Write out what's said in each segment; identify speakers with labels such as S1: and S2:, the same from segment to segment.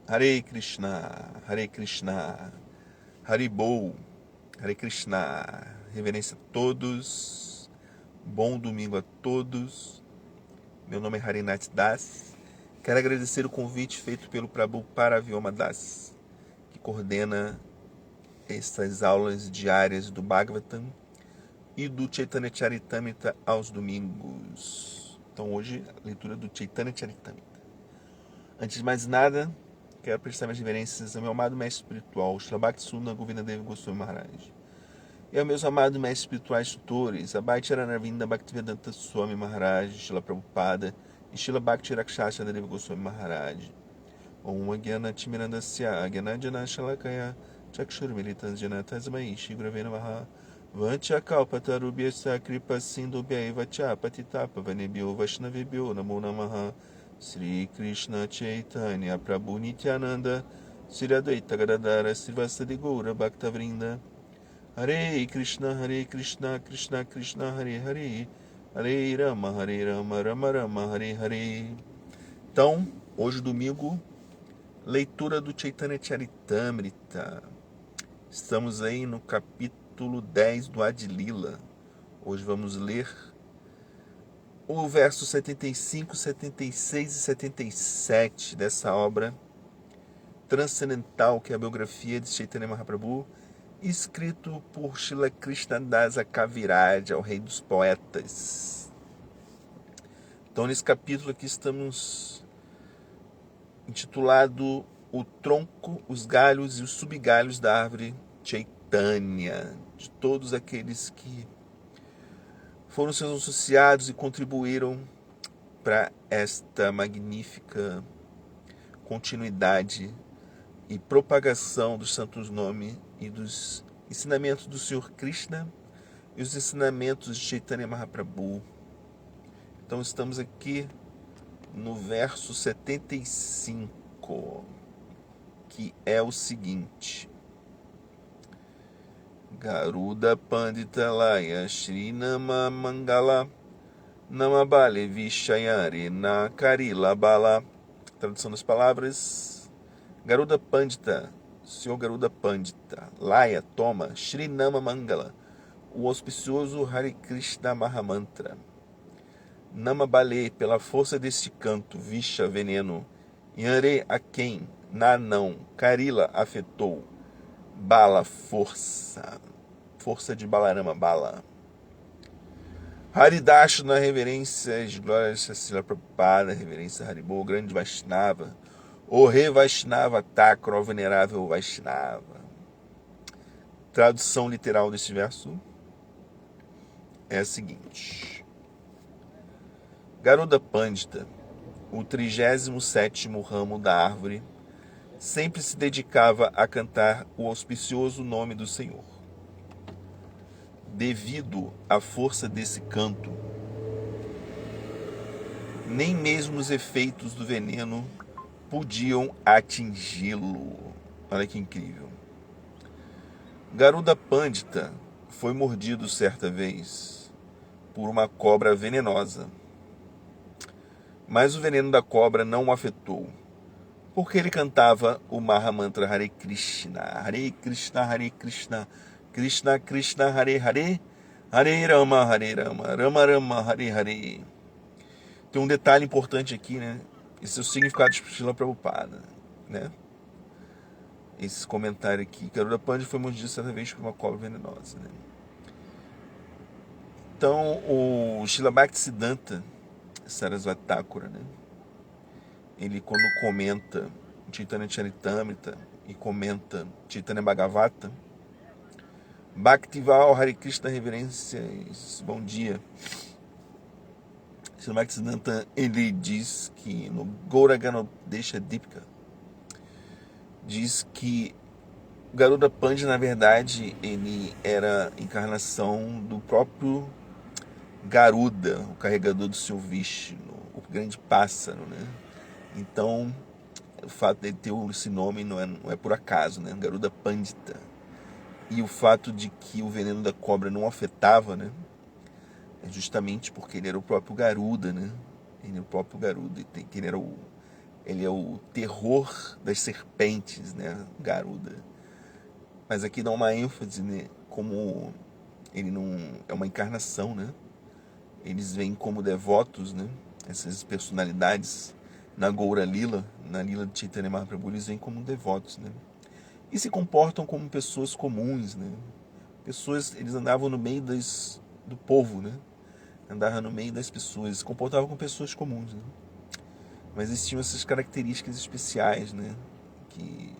S1: Hare Krishna, Hare Krishna, Haribol, Hare Krishna. Reverência a todos, bom domingo a todos. Meu nome é Harinath Das. Quero agradecer o convite feito pelo Prabhu Paravyoma Das, que coordena estas aulas diárias do Bhagavatam e do Chaitanya Charitamrita aos domingos. Então hoje, a leitura do Chaitanya Charitamrita. Antes de mais nada, quero prestar minhas reverências ao meu amado mestre espiritual, Srila Bhaktisudanta Govindadeva Goswami Maharaj, e aos meus amados mestres espirituais tutores, Abhay Charanarvinda Bhaktivedanta Swami Maharaj, Srila Prabhupada e Srila Bhakti Rakshasa Deva Goswami Maharaj. Om Agyana Timirandasya Agyanajana Shalakaya Chakshurmilitan Janatazmai Shri Gurave Namaha Vancha Kalpatarubhyasa Kripa Sindubhya Evacha Patitapa Vanebhyo Vaishnavibhyo Namo Namaha Sri Krishna Chaitanya Prabhu Nityananda Sri Advaita Gadadara Srivastadi Gaura Bhaktavrinda Hare Krishna, Krishna Krishna, Hare Hare, Hare Rama, Rama Rama, Hare Hare. Então, hoje domingo, leitura do Chaitanya Charitamrita. Estamos aí no capítulo 10 do Adilila. Hoje vamos ler o verso 75, 76 e 77 dessa obra transcendental que é a biografia de Chaitanya Mahaprabhu, escrito por Srila Krishnadasa Kaviraj, o rei dos poetas. Então, nesse capítulo aqui estamos intitulado O Tronco, os Galhos e os Subgalhos da Árvore Chaitanya, de todos aqueles que foram seus associados e contribuíram para esta magnífica continuidade e propagação dos santos nomes e dos ensinamentos do Senhor Krishna e os ensinamentos de Chaitanya Mahaprabhu. Então estamos aqui no verso 75, que é o seguinte: Garuda Pandita Laya Shri Nama Mangala Namabale Vishayare Nakarila Bala. Tradução das palavras: Garuda Pandita, Senhor Garuda Pandita, Laya, toma, Shri Nama Mangala, o auspicioso Hare Krishna Mahamantra. Nama Bale, pela força deste canto, Visha, veneno, Yare, a quem, Na, não, Karila, afetou, Bala, força, força de Balarama, Bala. Haridashna, reverências, glórias a Srila Prabhupada, reverência a Haribol, grande Vaishnava, o Rei Vaishnava Thakura, o venerável Vaishnava. Tradução literal desse verso é a seguinte: Garuda Pandita, o 37º ramo da árvore, sempre se dedicava a cantar o auspicioso nome do Senhor. Devido à força desse canto, nem mesmo os efeitos do veneno podiam atingi-lo. Olha que incrível. Garuda Pandita foi mordido certa vez por uma cobra venenosa. Mas o veneno da cobra não o afetou, porque ele cantava o Mahamantra Hare Krishna, Hare Krishna, Hare Krishna, Krishna Krishna, Hare Hare, Hare Rama, Rama Rama, Hare Hare. Tem um detalhe importante aqui, né? Esse é o significado de Srila Prabhupada, né? Esse comentário aqui: Garuda Pandita foi mordido certa vez por uma cobra venenosa, né? Então, o Srila Bhaktisiddhanta Sarasvati Thakura, né? Ele, quando comenta Chaitanya Charitamrita e comenta Chaitanya Bhagavata, Bhaktival Hare Krishna, reverências, bom dia. Srila Bhaktisiddhanta, ele diz que no Gauraganodesha Dipika, diz que Garuda Pandita, na verdade, ele era encarnação do próprio Garuda, o carregador do Senhor Vishnu, o grande pássaro, né? Então, o fato de ele ter esse nome não é por acaso, né? Garuda Pandita. E o fato de que o veneno da cobra não afetava, né? É justamente porque ele era o próprio Garuda, né? Ele era o próprio Garuda, ele era ele é o terror das serpentes, né, Garuda. Mas aqui dá uma ênfase, né, como ele não é uma encarnação, né? Eles vêm como devotos, né? Essas personalidades na Goura Lila, na Lila de Chaitanya Mahaprabhu, eles vêm como devotos, né? E se comportam como pessoas comuns, né? Pessoas, eles andavam no meio do povo, né? Andavam no meio das pessoas, se comportavam como pessoas comuns, né? Mas eles tinham essas características especiais, né? Que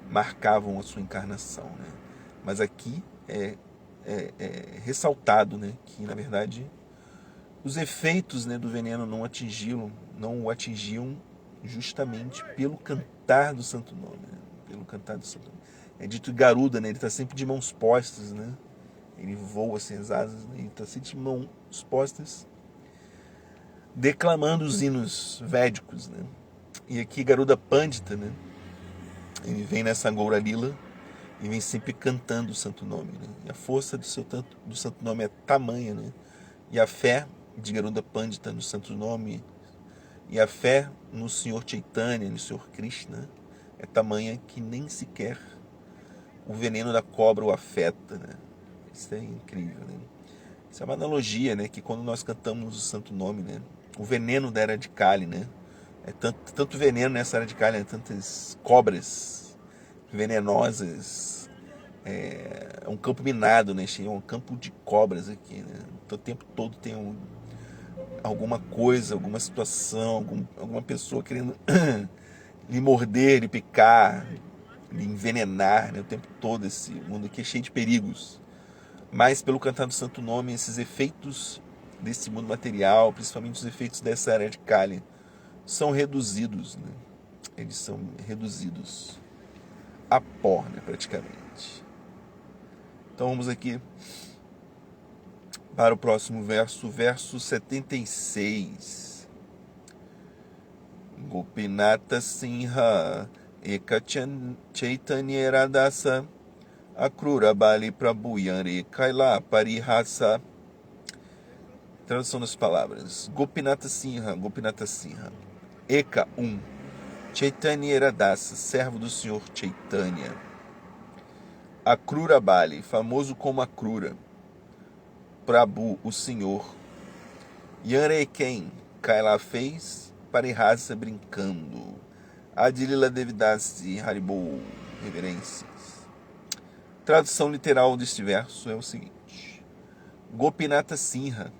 S1: marcavam a sua encarnação, né? Mas aqui é ressaltado, né? Que na verdade os efeitos, né, do veneno não o atingiam justamente pelo cantar do santo nome, né? Pelo cantar do santo nome. É dito Garuda, né? Ele está sempre de mãos postas, né? Ele voa sem as asas, né? Ele está sempre de mãos postas, declamando os hinos védicos, né? E aqui Garuda Pandita, né? Ele vem nessa Goura Lila e vem sempre cantando o santo nome, né? E a força do santo nome é tamanha, né? E a fé de Garuda Pandita no santo nome e a fé no Senhor Chaitanya, no Senhor Krishna, é tamanha que nem sequer o veneno da cobra o afeta, né? Isso é incrível, né? Isso é uma analogia, né? Que quando nós cantamos o santo nome, né? O veneno da era de Kali, né? É tanto veneno nessa era de Kali, né? Tantas cobras venenosas. É um campo minado, né? É um campo de cobras aqui, né? Então, o tempo todo tem alguma coisa, alguma situação, alguma pessoa querendo lhe morder, lhe picar, lhe envenenar, né? O tempo todo esse mundo aqui é cheio de perigos. Mas pelo cantar do santo nome, esses efeitos desse mundo material, principalmente os efeitos dessa era de Kali, são reduzidos, né? Eles são reduzidos a pó, né, praticamente. Então vamos aqui para o próximo verso, verso 76. Gopinata Sinha Eka Chaitanya Radasa Akrura Bali Prabhuyanre Kaila Parihasa. Tradução das palavras. Gopinata Sinha, Gopinata Sinha. Eka 1. Chaitanya Radasa, servo do Senhor Chaitanya. Akrura Bali, famoso como Akrura. Prabhu, o Senhor. Yanre quem Kaila fez, Parihasa brincando. Adilila Devidasi Haribo, reverências. Tradução literal deste verso é o seguinte: Gopinata Sinha,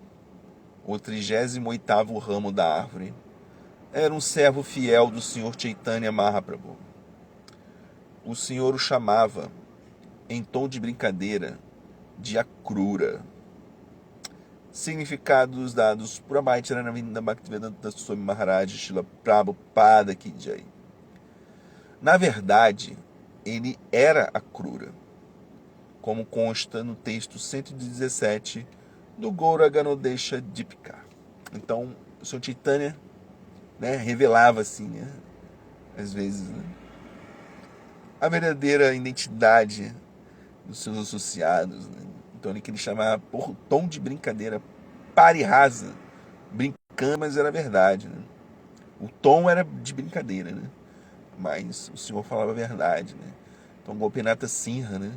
S1: o 38º ramo da árvore, era um servo fiel do Senhor Chaitanya Mahaprabhu. O Senhor o chamava, em tom de brincadeira, de Akrura. Significados dados por Amaityara Navinda Bhaktivedanta Swami Maharaj Srila Prabhupada Ki Jai. Na verdade, ele era Akrura, como consta no texto 117 do Gaura Ganodesha Dipika. Então, o Sr. Chaitanya, né, revelava assim, né, às vezes, né, a verdadeira identidade dos seus associados, né? Então ele queria chamar por tom de brincadeira, parihasa, brincando, mas era verdade, né? O tom era de brincadeira, né? Mas o Senhor falava a verdade, né? Então Gopinata Sinha, né,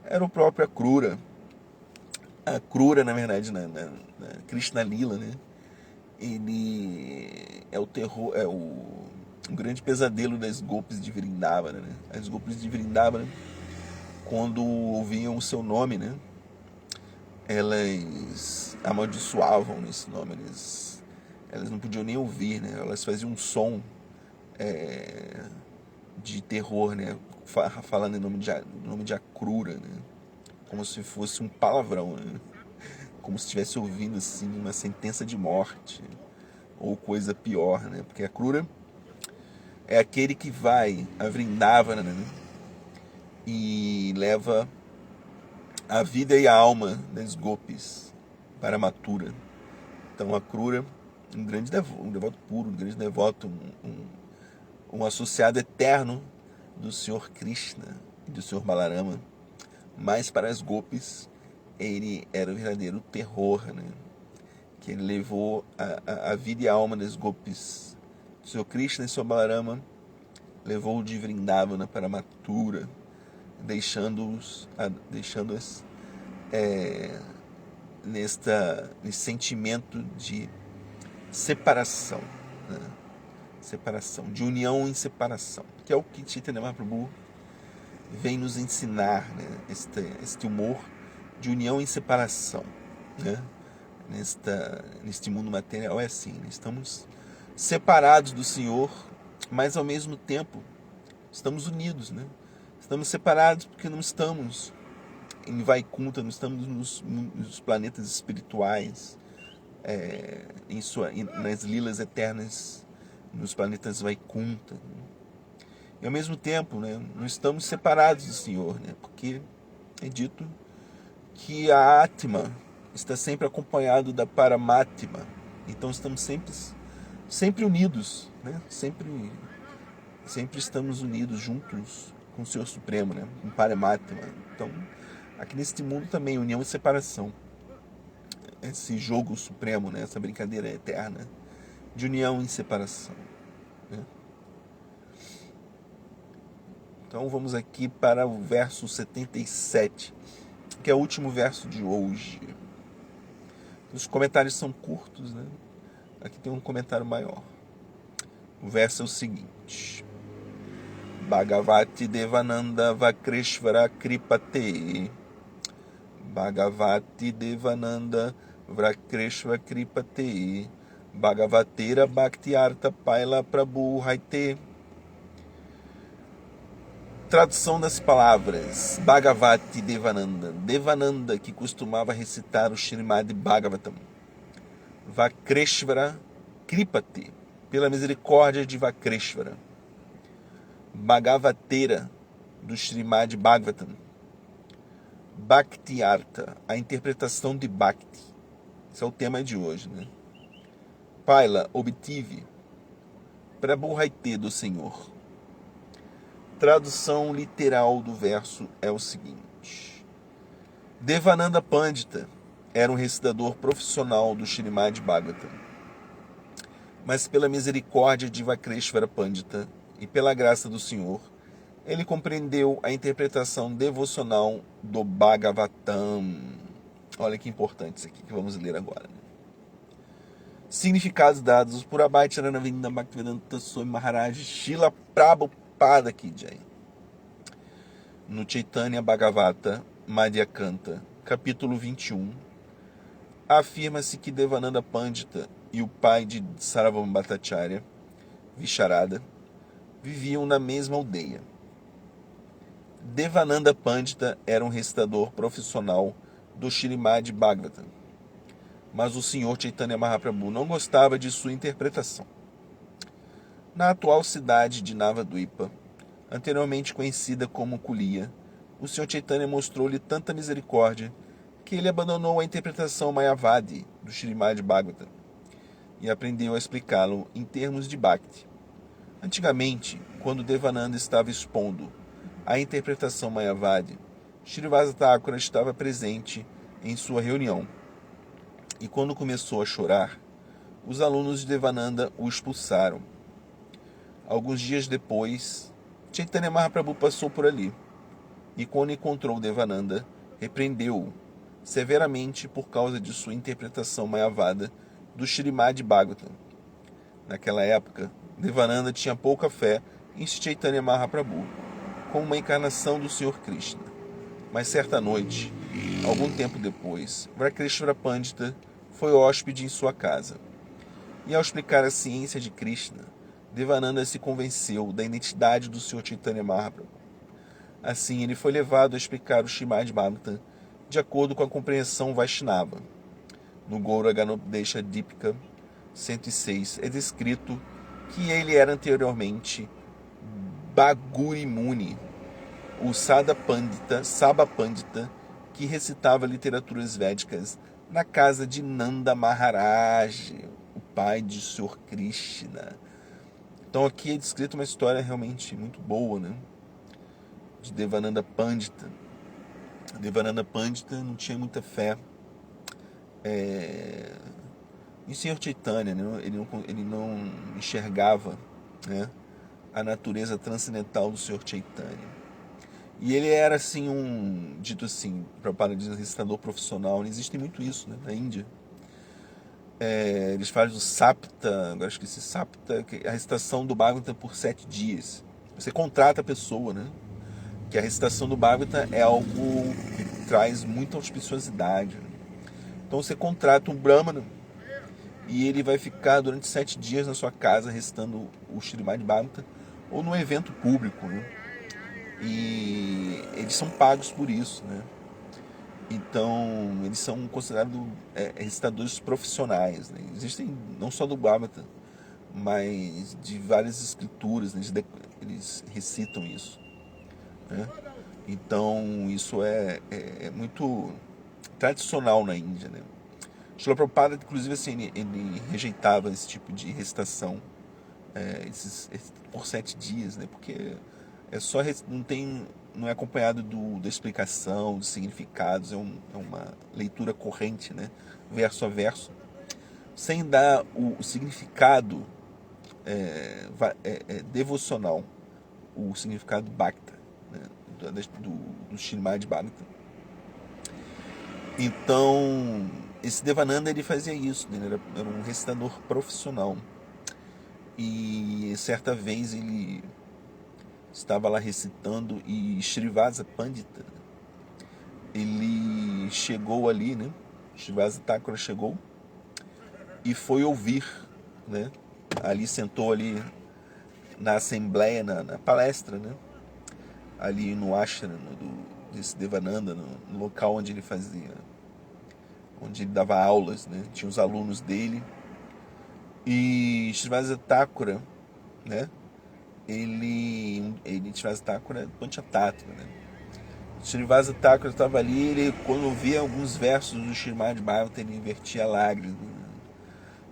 S1: era o próprio Akrura. A Akrura, na verdade, na Krishna Lila, né? Ele é o terror, um grande pesadelo das Gopis de Vrindavana, né? As Gopis de Vrindavana, quando ouviam o seu nome, né, elas amaldiçoavam esse nome, elas não podiam nem ouvir, né? Elas faziam um som de terror, né? Falando em nome de Akrura, né? Como se fosse um palavrão, né? Como se estivesse ouvindo assim uma sentença de morte ou coisa pior, né? Porque Akrura é aquele que vai a Vrindavana, né, e leva a vida e a alma das Gopis para Mathura. Então Akrura, um devoto puro, um grande devoto, um associado eterno do Senhor Krishna e do Senhor Balarama. Mas para as Gopis, ele era o verdadeiro terror, né, que ele levou a vida e a alma das gopis. O Senhor Krishna e Sr. Balarama levou de Vrindavana para Mathura, deixando-as nesse sentimento de separação, né? Separação, de união em separação, que é o que Chaitanya Mahaprabhu vem nos ensinar, né? Este humor de união em separação, né? Neste mundo material é assim, né? Estamos separados do Senhor, mas ao mesmo tempo estamos unidos, né? Estamos separados porque não estamos em Vaikuntha, não estamos nos planetas espirituais, nas lilas eternas, nos planetas Vaikuntha. E ao mesmo tempo, né, não estamos separados do Senhor, né, porque é dito que a Atma está sempre acompanhado da Paramatma. Então estamos sempre unidos, né? Sempre estamos unidos juntos com o Senhor Supremo, né? Com Paramatma. Então, aqui neste mundo também, união e separação. Esse jogo supremo, né? Essa brincadeira eterna de união e separação, né? Então vamos aqui para o verso 77, que é o último verso de hoje. Os comentários são curtos, né? Aqui tem um comentário maior. O verso é o seguinte: Bhagavati Devananda Vakreshvara Kripate. Bhagavati Devananda Vakreshvara Kripate. Bhagavatera Bhaktiartha Paila Prabhu Haite. Tradução das palavras: Bhagavati Devananda. Devananda, que costumava recitar o Srimad Bhagavatam. Vakreshvara Kripate, pela misericórdia de Vakreshvara. Bhagavatera, do Srimad Bhagavatam. Bhaktiartha, a interpretação de Bhakti. Esse é o tema de hoje, né? Paila, obtive. Prabhu Haite, do Senhor. Tradução literal do verso é o seguinte: Devananda Pandita era um recitador profissional do Srimad Bhagavatam, mas pela misericórdia de Vakreshvara Pandita e pela graça do Senhor, ele compreendeu a interpretação devocional do Bhagavatam. Olha que importante isso aqui que vamos ler agora, né? Significados dados por Abhay Charanavinda Bhaktivedanta Swami Maharaj Srila Prabhupada Ki Jai. No Chaitanya Bhagavata Madhyakanta, capítulo 21, afirma-se que Devananda Pandita e o pai de Sarvabhauma Bhattacharya, Visharada, viviam na mesma aldeia. Devananda Pandita era um recitador profissional do Srimad Bhagavatam, mas o Senhor Chaitanya Mahaprabhu não gostava de sua interpretação. Na atual cidade de Navadvipa, anteriormente conhecida como Kulia, o Senhor Chaitanya mostrou-lhe tanta misericórdia que ele abandonou a interpretação Mayavadi do Srimad Bhagavatam e aprendeu a explicá-lo em termos de Bhakti. Antigamente, quando Devananda estava expondo a interpretação Mayavadi, Srivasa Thakura estava presente em sua reunião. E quando começou a chorar, os alunos de Devananda o expulsaram. Alguns dias depois, Chaitanya Mahaprabhu passou por ali e, quando encontrou Devananda, repreendeu-o severamente por causa de sua interpretação mayavada do Srimad Bhagavatam. Naquela época, Devananda tinha pouca fé em Chaitanya Mahaprabhu como uma encarnação do Senhor Krishna. Mas certa noite, algum tempo depois, Vakreshvara Pandita foi hóspede em sua casa. E ao explicar a ciência de Krishna, Devananda se convenceu da identidade do Senhor Chaitanya Mahaprabhu. Assim, ele foi levado a explicar o Srimad Bhagavatam de acordo com a compreensão Vaishnava. No Gaura Ganopdesha Dipika 106 é descrito que ele era anteriormente Bhaguri Muni, o Sabha Pandita, que recitava literaturas védicas na casa de Nanda Maharaj, o pai de Sr. Krishna. Então aqui é descrita uma história realmente muito boa, né? De Devananda Pandita. Devananda Pandita não tinha muita fé E Senhor Chaitanya, né, ele não enxergava, né, a natureza transcendental do Senhor Chaitanya. E ele era assim dito assim, para dizer, recitador profissional. Existem muito isso, né, na Índia. Eles fazem o Sapta, agora esqueci Sapta, que é a recitação do Bhagavatam por 7 dias. Você contrata a pessoa, né? Que a recitação do Bhagavatam é algo que traz muita auspiciosidade. Né? Então você contrata um Brahmana e ele vai ficar durante 7 dias na sua casa recitando o Srimad Bhagavatam ou num evento público, né? E eles são pagos por isso, né? Então eles são considerados recitadores profissionais, né? Existem não só do Bhagavatam, mas de várias escrituras, né? Eles recitam isso, né? Então isso é muito tradicional na Índia, né? Srila Prabhupada, inclusive, assim, ele rejeitava esse tipo de recitação por 7 dias, né? Porque não é acompanhado da explicação, dos significados, é uma leitura corrente, né? Verso a verso, sem dar o significado devocional, o significado Bhakta, né? do Srimad Bhagavatam. Então, esse Devananda ele fazia isso, né? Ele era um recitador profissional. E certa vez ele estava lá recitando e Srivasa Pandita, ele chegou ali, né? Srivasa Thakura chegou e foi ouvir, né? Ali sentou ali na assembleia, na palestra, né? Ali no ashram desse Devananda, no local onde ele fazia, onde ele dava aulas, né? Tinha os alunos dele. E Srivasa Thakura, né? Srivasa Thakura é Panchatattva, né? Srivasa Thakura estava ali, ele, quando via alguns versos do Srimad Bhagavatam, ele invertia lágrimas. Né?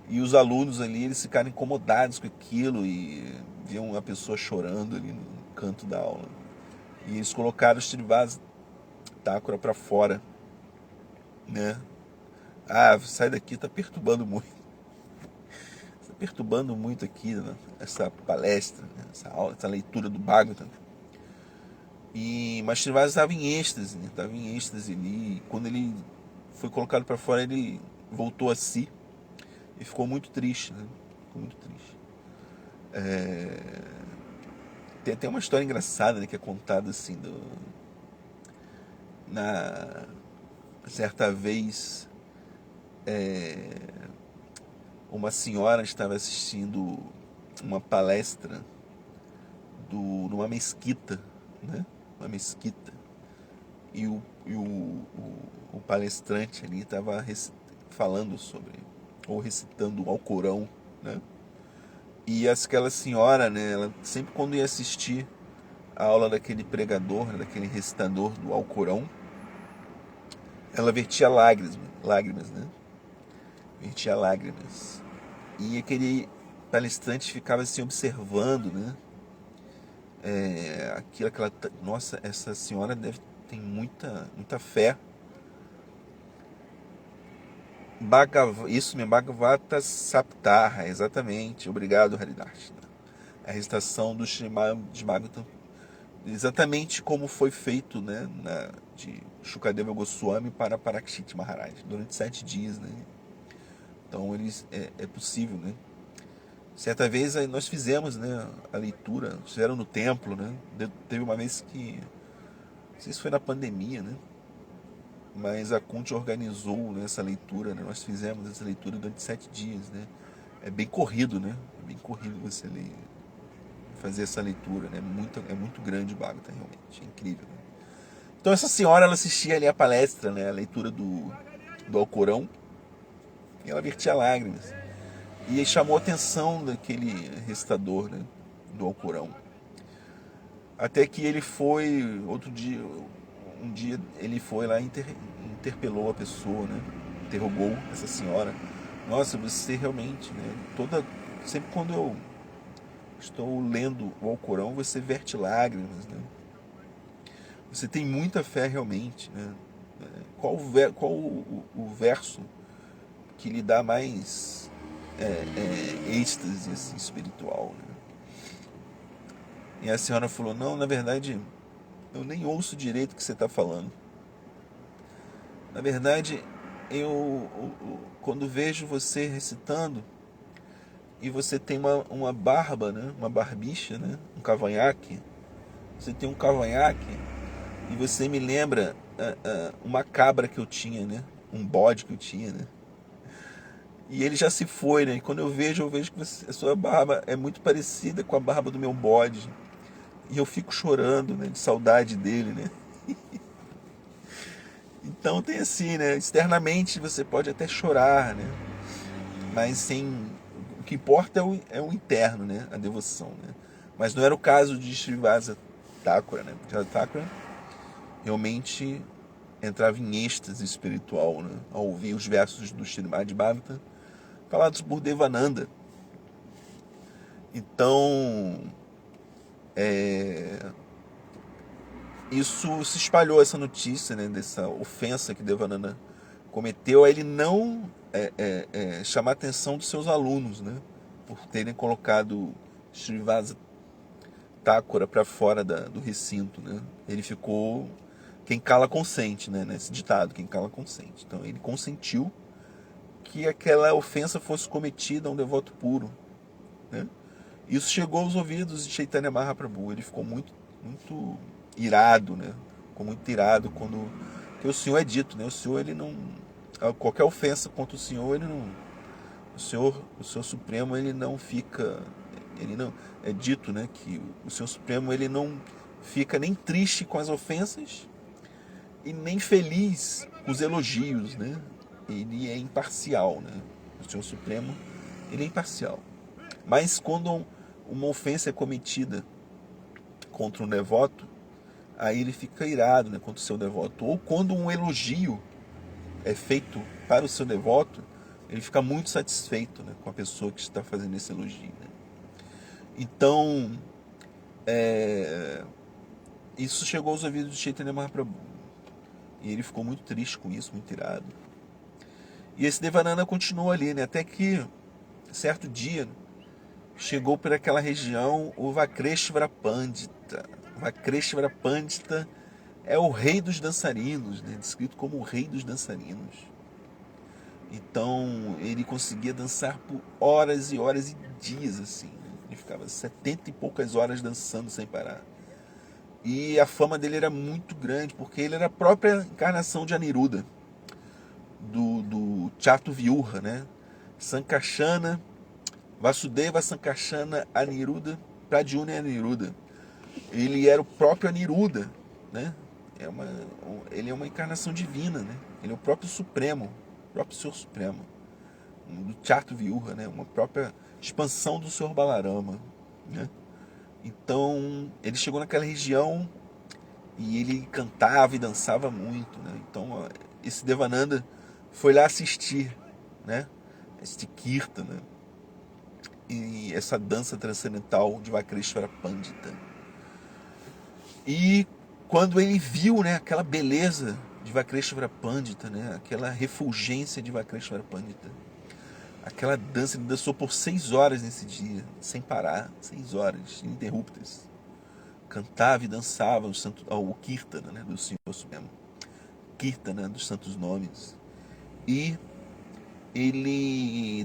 S1: E os alunos ali, eles ficaram incomodados com aquilo e viam uma pessoa chorando ali no canto da aula. E eles colocaram o Srivasa Thakura para fora, né? Ah, sai daqui, tá perturbando muito. Tá perturbando muito aqui, né? Essa palestra, né? Essa aula, essa leitura do Bhagavatam. Mas Srivasa estava em êxtase, né? Estava em êxtase ali. E quando ele foi colocado para fora, ele voltou a si e ficou muito triste, né? Ficou muito triste. Tem até uma história engraçada, né, que é contada assim na certa vez uma senhora estava assistindo uma palestra numa mesquita, né? Uma mesquita. E o palestrante ali estava falando sobre, ou recitando o Alcorão, né? E aquela senhora, né, ela sempre quando ia assistir a aula daquele pregador, daquele recitador do Alcorão, ela vertia lágrimas, né? Vertia lágrimas. E aquele palestrante ficava assim observando, né? Nossa, essa senhora tem muita fé. Isso mesmo, Bhagavata Saptaha, exatamente. Obrigado, Haridas. A recitação do Srimad Bhagavatam, exatamente como foi feito, né, de Shukadeva Goswami para Parikshit Maharaj, durante 7 dias, né? Então é possível, né? Certa vez aí nós fizemos, né, a leitura, fizeram no templo, né? Teve uma vez que, não sei se foi na pandemia, né? Mas a Kunti organizou, né, essa leitura, né? Nós fizemos essa leitura durante 7 dias, né? É bem corrido, né? É bem corrido você fazer essa leitura, né? É muito grande o Bhagavatam, realmente, é incrível. Né? Então essa senhora, ela assistia ali a palestra, né? A leitura do Alcorão, e ela vertia lágrimas. E aí chamou a atenção daquele recitador, né, do Alcorão. Até que ele foi, um dia ele foi lá e interpelou a pessoa, né? Interrogou essa senhora. Nossa, você realmente, né? Sempre quando eu estou lendo o Alcorão, você verte lágrimas, né? Você tem muita fé realmente, né? Qual o verso que lhe dá mais êxtase assim, espiritual, né? E a senhora falou, não, na verdade, eu nem ouço direito o que você está falando. Na verdade, quando vejo você recitando, e você tem uma barba, né? Uma barbicha, né? Um cavanhaque. Você tem um cavanhaque e você me lembra uma cabra que eu tinha, né? Um bode que eu tinha, né? E ele já se foi, né? E quando eu vejo que a sua barba é muito parecida com a barba do meu bode. E eu fico chorando, né? De saudade dele, né? Então tem assim, né? Externamente você pode até chorar, né? Mas sem... O que importa é o interno, né? A devoção, né? Mas não era o caso de Srivasa Thakura, né? Srivasa Thakura realmente entrava em êxtase espiritual, né? Ao ouvir os versos do Srimad Bhagavatam falados por Devananda. Então, isso se espalhou, essa notícia, né? Dessa ofensa que Devananda cometeu a ele não chamar a atenção dos seus alunos, né? Por terem colocado Srivasa Thakura para fora do recinto, né? Ele ficou... Quem cala consente, né? Nesse ditado, quem cala consente. Então ele consentiu que aquela ofensa fosse cometida a um devoto puro, né? Isso chegou aos ouvidos de Chaitanya Mahaprabhu. Ele ficou muito, muito irado, né? Ficou muito irado quando... Porque o Senhor é dito, né? O Senhor, ele não... Qualquer ofensa contra o Senhor, ele não... O Senhor Supremo, ele não fica... Ele não... É dito, né? Que o Senhor Supremo, ele não fica nem triste com as ofensas e nem feliz com os elogios, né? Ele é imparcial, né? O Senhor Supremo, ele é imparcial. Mas quando uma ofensa é cometida contra um devoto, aí ele fica irado, né, contra o seu devoto. Ou quando um elogio é feito para o seu devoto, ele fica muito satisfeito, né, com a pessoa que está fazendo esse elogio, né? Então, isso chegou aos ouvidos de Chaitanya Mahaprabhu. E ele ficou muito triste com isso, muito irado. E esse Devananda continuou ali, né, até que, certo dia, chegou por aquela região o Vakreshvara Pandita. O Vakreshvara Pandita é o rei dos dançarinos, né? Descrito como o rei dos dançarinos. Então ele conseguia dançar por horas e horas e dias, assim. Ele ficava 70 e poucas horas dançando sem parar. E a fama dele era muito grande, porque ele era a própria encarnação de Aniruddha, do Chatuvyuha, né? Sankarsana, Vasudeva Sankarsana Aniruddha, Pradyumna Aniruddha. Ele era o próprio Aniruddha, né? Ele é uma encarnação divina, né? Ele é o próprio Supremo, o próprio Senhor Supremo, do Chatuvyuha, né? Uma própria expansão do Senhor Balarama, né? Então, ele chegou naquela região e ele cantava e dançava muito, né? Então, esse Devananda foi lá assistir, né? Este Kirtana, né? E essa dança transcendental de Vakreshvara Pandita. E quando ele viu, né, aquela beleza de Vakreshvara Pandita, né, aquela refulgência de Vakreshvara Pandita, aquela dança, ele dançou por 6 horas nesse dia, sem parar, 6 horas, ininterruptas. Cantava e dançava o Kirtana, né, do Senhor Supremo, Kirtana, dos santos nomes. E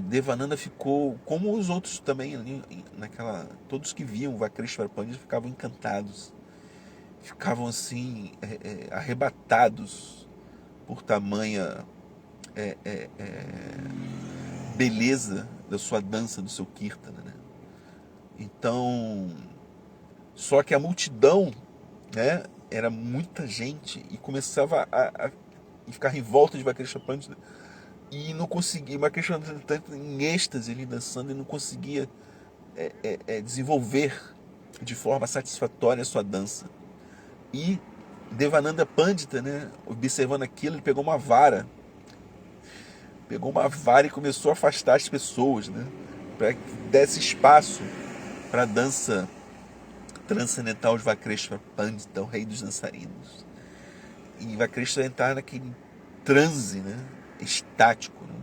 S1: Devananda ficou, como os outros também, todos que viam Vakreshvara Pandita ficavam encantados. Ficavam assim, arrebatados por tamanha beleza da sua dança, do seu Kirtana, né? Então, só que a multidão, né, era muita gente e começava a ficar em volta de Vakreshvara Pandita e não conseguia, Vakreshvara Pandita em êxtase, ele dançando, e não conseguia desenvolver de forma satisfatória a sua dança. E Devananda Pandita, né, observando aquilo, ele pegou uma vara e começou a afastar as pessoas, né, para que desse espaço para a dança transcendental de Vakreshvara Pandita, o rei dos dançarinos. E Vakreshvara entrar naquele transe, né, estático, né,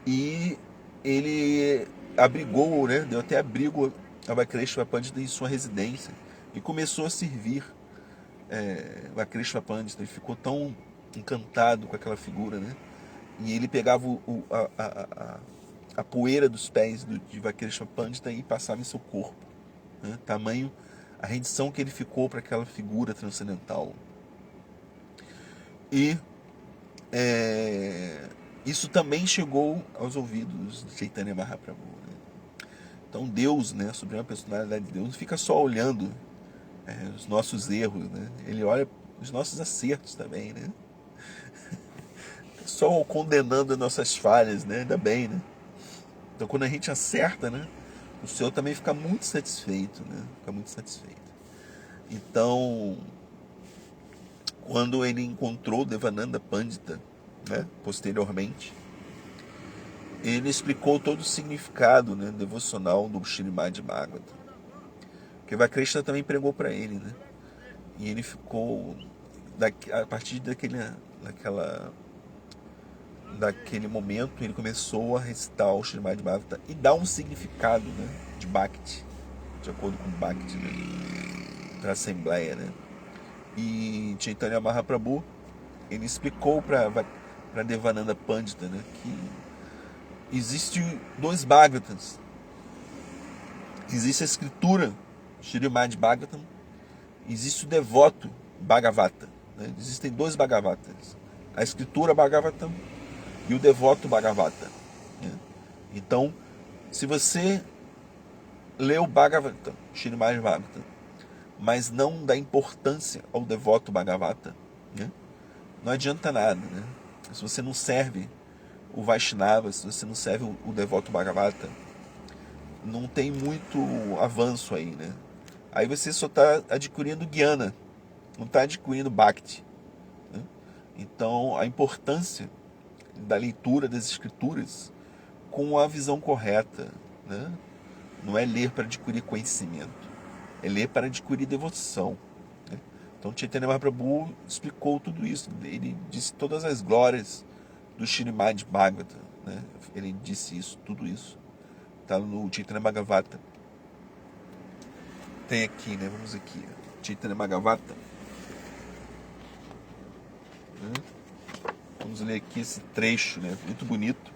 S1: e ele abrigou, né, deu até abrigo a Vakreshwara Pandita em sua residência e começou a servir Vakreshwara Pandita. Ele ficou tão encantado com aquela figura, né? E ele pegava a poeira dos pés de Vakreshwara Pandita e passava em seu corpo, né? Tamanho a rendição que ele ficou para aquela figura transcendental. E isso também chegou aos ouvidos de Chaitanya Mahaprabhu, né? Então Deus, né, a suprema personalidade de Deus, não fica só olhando os nossos erros, né? Ele olha os nossos acertos também, né? Só condenando as nossas falhas, né? Ainda bem, né? Então quando a gente acerta, né, o Senhor também fica muito satisfeito, né? Fica muito satisfeito. Então, quando ele encontrou Devananda Pandita, né, posteriormente, ele explicou todo o significado, né, devocional do Śrīmad Bhagavatam, que Vakrishna também pregou para ele, né? E ele ficou, a partir daquele momento, ele começou a recitar o Śrīmad Bhagavatam e dar um significado, né, de Bhakti, de acordo com Bhakti, né, para a Assembleia, né? E Chaitanya Mahaprabhu, ele explicou para Devananda Pandita, né, que existe dois Bhagavatams. Existe a escritura Śrīmad Bhagavatam, existe o devoto Bhagavata, né? Existem dois Bhagavatas, a escritura Bhagavatam e o devoto Bhagavata, né? Então, se você lê o Bhagavatam, Śrīmad Bhagavatam, mas não dá importância ao devoto Bhagavata, né, não adianta nada, né? Se você não serve o Vaishnava, se você não serve o devoto Bhagavata, não tem muito avanço aí, né? Aí você só está adquirindo Jnana, não está adquirindo Bhakti, né? Então, a importância da leitura das escrituras com a visão correta, né? Não é ler para adquirir conhecimento, é ler para adquirir devoção, né? Então, Chaitanya Mahaprabhu explicou tudo isso. Ele disse todas as glórias do Śrīmad Bhagavatam, né? Ele disse isso, tudo isso está no Chaitanya Bhagavata. Tem aqui, né? Vamos aqui, Chaitanya Bhagavata, né? Vamos ler aqui esse trecho, né, muito bonito,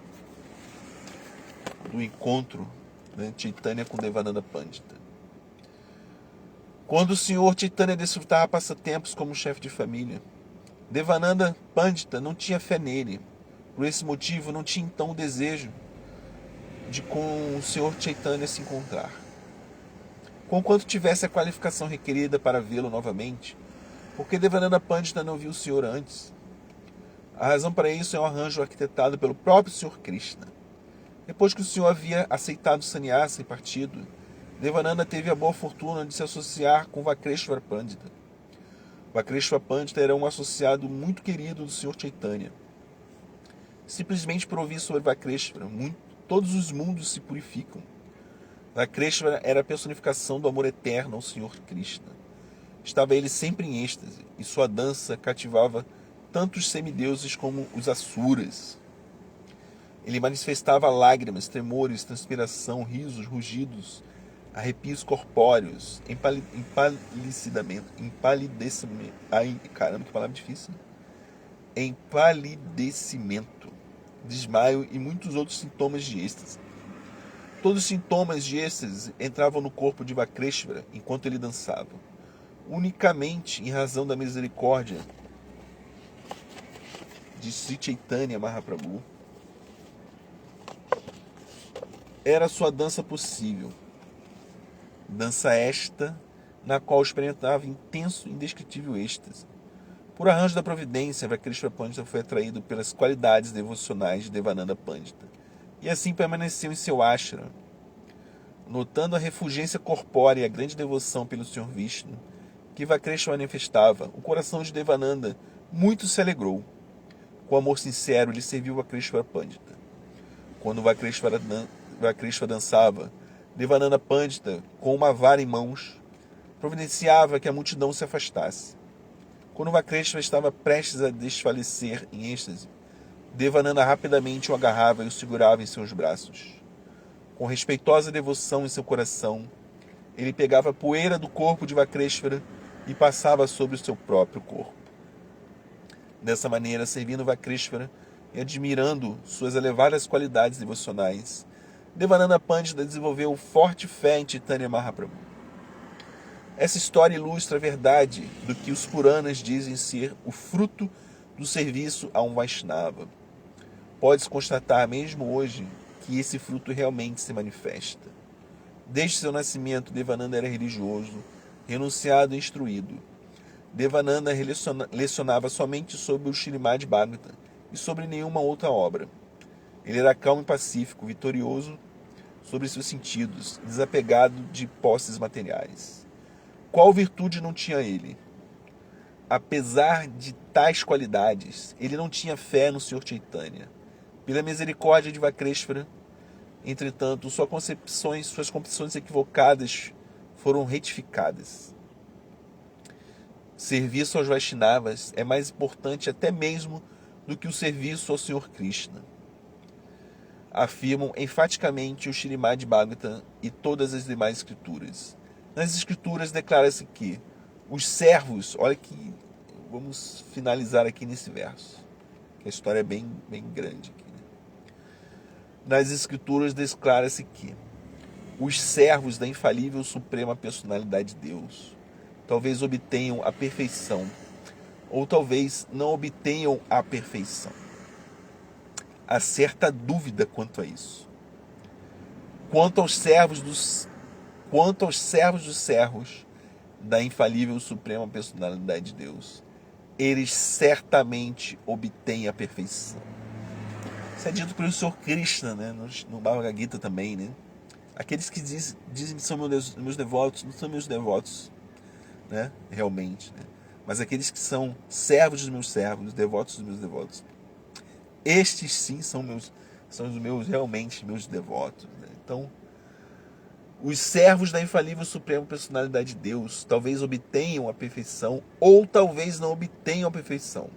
S1: do encontro, né, Chaitanya com Devananda Pandita. Quando o senhor Chaitanya desfrutava passatempos como chefe de família, Devananda Pandita não tinha fé nele. Por esse motivo, não tinha então o desejo de com o senhor Chaitanya se encontrar. Conquanto tivesse a qualificação requerida para vê-lo novamente, porque Devananda Pandita não viu o senhor antes? A razão para isso é um arranjo arquitetado pelo próprio Sr. Krishna. Depois que o senhor havia aceitado o sannyasa e partido, Devananda teve a boa fortuna de se associar com Vakreshwara Pandita. Vakreshwara Pandita era um associado muito querido do Sr. Chaitanya. Simplesmente por ouvir sobre Vakreshwara, todos os mundos se purificam. Vakreshwara era a personificação do amor eterno ao Sr. Krishna. Estava ele sempre em êxtase, e sua dança cativava tanto os semideuses como os asuras. Ele manifestava lágrimas, tremores, transpiração, risos, rugidos, arrepios corpóreos, empalidecimento. Ai, caramba, que palavra difícil. Empalidecimento, desmaio e muitos outros sintomas de êxtase. Todos os sintomas de êxtase entravam no corpo de Vakreshwara enquanto ele dançava. Unicamente em razão da misericórdia de Sri Chaitanya Mahaprabhu era sua dança possível. Dança esta na qual experimentava intenso e indescritível êxtase. Por arranjo da providência, Vakreshwara Pandita foi atraído pelas qualidades devocionais de Devananda Pandita, e assim permaneceu em seu ashram. Notando a refulgência corpórea e a grande devoção pelo Sr. Vishnu que Vakreshwara manifestava, o coração de Devananda muito se alegrou. Com amor sincero, ele serviu Vakreshwara Pandita. Quando Vakreshwara dançava, Devananda Pandita, com uma vara em mãos, providenciava que a multidão se afastasse. Quando Vakreshwara estava prestes a desfalecer em êxtase, Devananda rapidamente o agarrava e o segurava em seus braços. Com respeitosa devoção em seu coração, ele pegava a poeira do corpo de Vakreshvara e passava sobre o seu próprio corpo. Dessa maneira, servindo Vakreshvara e admirando suas elevadas qualidades devocionais, Devananda Pandita desenvolveu forte fé em Chaitanya Mahaprabhu. Essa história ilustra a verdade do que os Puranas dizem ser o fruto do serviço a um Vaishnava. Pode-se constatar mesmo hoje que esse fruto realmente se manifesta. Desde seu nascimento, Devananda era religioso, renunciado e instruído. Devananda lecionava somente sobre o Śrīmad Bhagavatam e sobre nenhuma outra obra. Ele era calmo e pacífico, vitorioso sobre seus sentidos, desapegado de posses materiais. Qual virtude não tinha ele? Apesar de tais qualidades, ele não tinha fé no Sr. Chaitanya. Pela misericórdia de Vakreshvara, entretanto, suas concepções equivocadas foram retificadas. Serviço aos Vaishnavas é mais importante até mesmo do que o serviço ao Sr. Krishna. Afirmam enfaticamente o Śrīmad Bhagavatam e todas as demais escrituras. Nas escrituras declara-se que os servos, olha que vamos finalizar aqui nesse verso, que a história é bem grande aqui. Nas escrituras declara-se que os servos da infalível suprema personalidade de Deus talvez obtenham a perfeição, ou talvez não obtenham a perfeição. Há certa dúvida quanto a isso. Quanto aos servos dos servos da infalível suprema personalidade de Deus, eles certamente obtêm a perfeição. Isso é dito pelo Sr. Krishna, né? No Bhagavad Gita também, né? Aqueles que dizem que são meus devotos, não são meus devotos, né? Realmente, né? Mas aqueles que são servos dos meus servos, devotos dos meus devotos, estes sim são os meus realmente meus devotos, né? Então, os servos da infalível suprema personalidade de Deus talvez obtenham a perfeição ou talvez não obtenham a perfeição.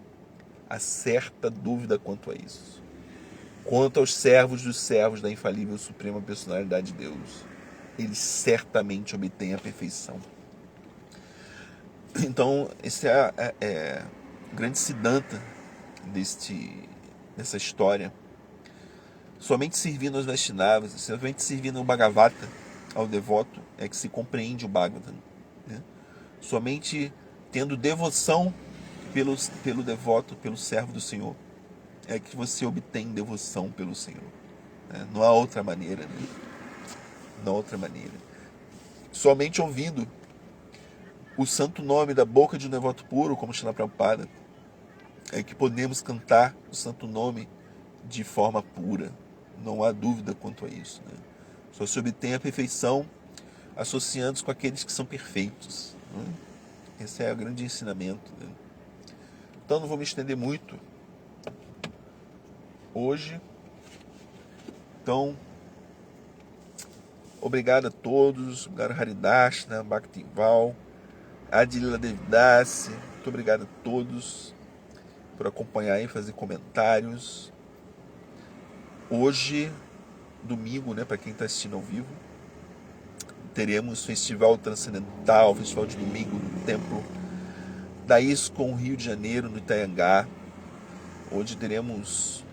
S1: Há certa dúvida quanto a isso. Quanto aos servos dos servos da infalível suprema personalidade de Deus, eles certamente obtêm a perfeição. Então, esse é o grande siddhanta dessa história. Somente servindo aos Vaishnavas, somente servindo ao Bhagavata, ao devoto, é que se compreende o Bhagavatam, né? Somente tendo devoção pelo devoto, pelo servo do Senhor, é que você obtém devoção pelo Senhor, né? Não há outra maneira, né? Não há outra maneira. Somente ouvindo o santo nome da boca de um devoto puro, como Śrīla Prabhupada, é que podemos cantar o santo nome de forma pura. Não há dúvida quanto a isso, né? Só se obtém a perfeição associando-se com aqueles que são perfeitos, né? Esse é o grande ensinamento, né? Então não vou me estender muito hoje. Então, obrigado a todos, obrigado a Haridashna, Bhaktival, Adilila Devidasi, muito obrigado a todos por acompanhar e fazer comentários. Hoje, domingo, né, para quem está assistindo ao vivo, teremos Festival Transcendental, Festival de Domingo no Templo da ISKCON Rio de Janeiro, no Itaiangá, onde teremos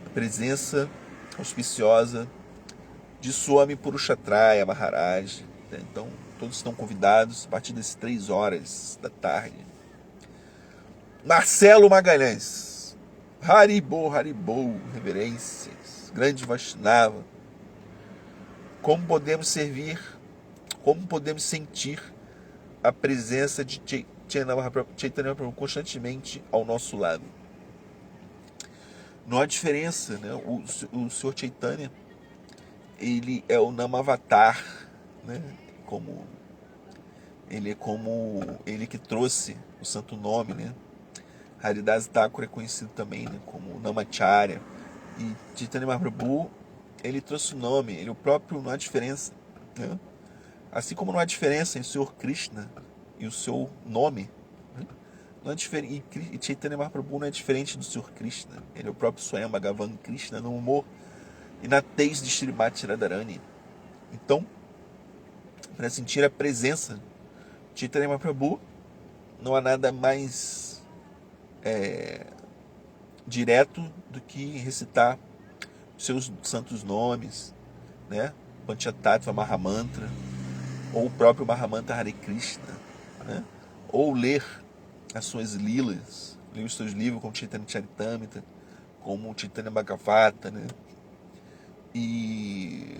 S1: a presença auspiciosa de Swami Purushatraya Maharaj. Então, todos estão convidados a partir das 3 horas da tarde. Marcelo Magalhães, Haribol, reverências, grande Vaishnava. Como podemos servir, como podemos sentir a presença de Chaitanya Mahaprabhu constantemente ao nosso lado? Não há diferença, né? O Sr. Chaitanya, ele é o Namavatar, né? Ele que trouxe o santo nome, né? Haridas Thakur é conhecido também, né, como Namacharya. E Chaitanya Mahaprabhu, ele trouxe o nome, ele o próprio, não há diferença, né? Assim como não há diferença em o Sr. Krishna e o seu nome, né? não é diferente, e Chaitanya Mahaprabhu não é diferente do Senhor Krishna. Ele é o próprio Swayam Bhagavan Krishna no humor e na tez de Srimati Radharani. Então, para sentir a presença de Chaitanya Mahaprabhu, não há nada mais direto do que recitar seus santos nomes, né? Panchatattva Mahamantra, ou o próprio Mahamantra Hare Krishna, né? Ou ler as suas lilas, ler os seus livros como Chaitanya Charitamrita, como Chaitanya Bhagavata, né? E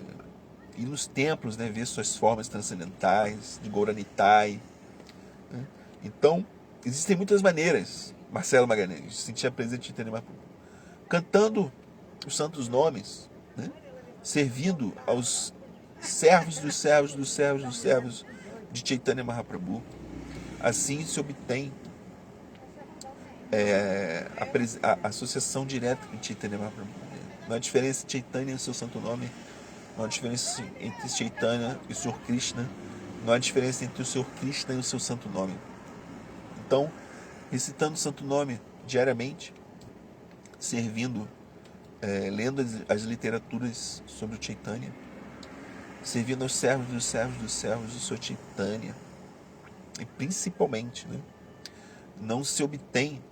S1: nos templos, né? Ver suas formas transcendentais, de Gauranitai, né? Então, existem muitas maneiras, Marcelo Magalhães, de sentir a presença de Chaitanya Mahaprabhu, cantando os santos nomes, né? Servindo aos servos dos servos dos servos dos servos de Chaitanya Mahaprabhu. Assim se obtém a associação direta com Chaitanya Mahaprabhu. Não há diferença entre Chaitanya e o seu santo nome, não há diferença entre Chaitanya e o Senhor Krishna, não há diferença entre o Senhor Krishna e o seu santo nome. Então, recitando o santo nome diariamente, servindo, lendo as literaturas sobre o Chaitanya, servindo aos servos dos servos dos servos do Senhor Chaitanya, e principalmente, né, não se obtém,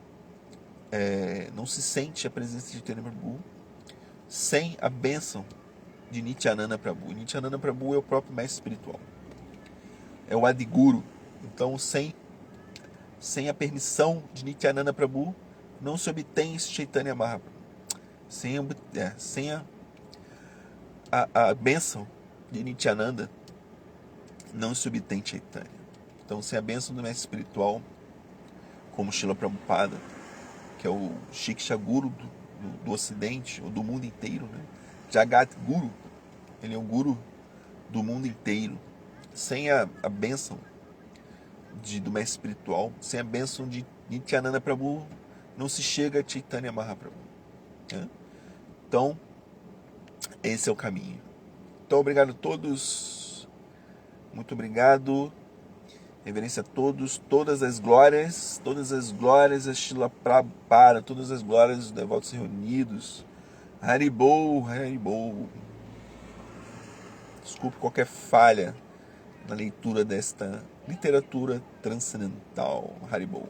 S1: não se sente a presença de Chaitanya Prabhu sem a bênção de Nityananda Prabhu. Nityananda Prabhu é o próprio mestre espiritual, é o Adiguru. Então, sem a permissão de Nityananda Prabhu, não se obtém esse Chaitanya Mahaprabhu. Sem a bênção de Nityananda, não se obtém Chaitanya. Então, sem a bênção do mestre espiritual, como Srila Prabhupada, que é o Shiksha Guru do Ocidente, ou do mundo inteiro, né? Jagat Guru, ele é o Guru do mundo inteiro. Sem a bênção do mestre espiritual, sem a bênção de Nityananda Prabhu, não se chega a Chaitanya Mahaprabhu, né? Então, esse é o caminho. Então, obrigado a todos, muito obrigado, reverência a todos, todas as glórias a Srila Prabhupada, todas as glórias dos devotos reunidos. Haribol, Haribol. Desculpe qualquer falha na leitura desta literatura transcendental. Haribol.